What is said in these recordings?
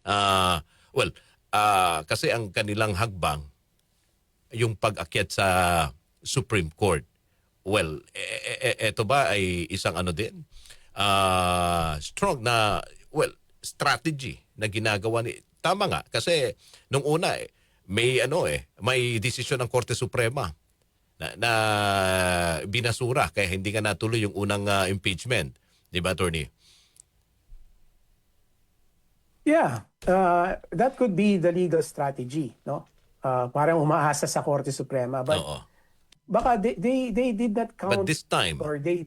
Ah, well, kasi ang kanilang hagbang, yung pag-akyat sa Supreme Court. Well, eto ba ay isang ano din? Strong na, well, strategy na ginagawa ni... Tama nga, kasi nung una may may desisyon ng Korte Suprema na binasura kaya hindi nga natuloy yung unang impeachment. Di ba, Attorney? Yeah, that could be the legal strategy, no? Parang umaasa sa Korte Suprema, but Oo. baka they did not But count, this time, or no,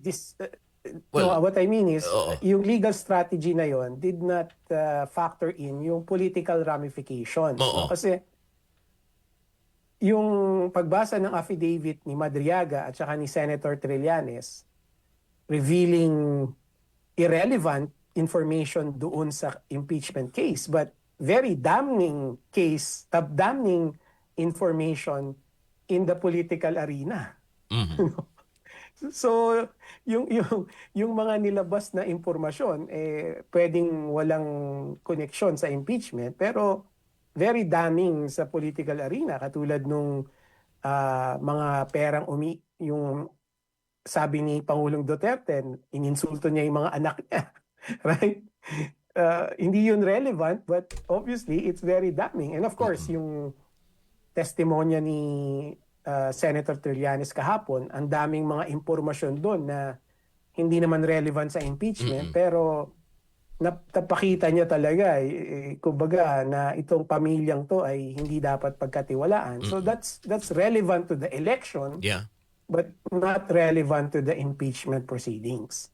well, what I mean is oo. yung legal strategy na yon did not factor in yung political ramifications, no? Oo. Kasi yung pagbasa ng affidavit ni Madriaga at saka ni Senator Trillanes revealing irrelevant information doon sa impeachment case, but very damning damning information in the political arena. Mhm. So, yung mga nilabas na impormasyon pwedeng walang koneksyon sa impeachment, pero very damning sa political arena, katulad nung mga perang yung sabi ni Pangulong Duterte, ininsulto niya yung mga anak niya. Right? Hindi yun relevant, but obviously it's very damning. And of course, yung testimonya ni Senator Trillanes kahapon, ang daming mga impormasyon doon na hindi naman relevant sa impeachment, pero napakita niya talaga, kumbaga, na itong pamilyang to ay hindi dapat pagkatiwalaan. So that's relevant to the election, Yeah. but not relevant to the impeachment proceedings.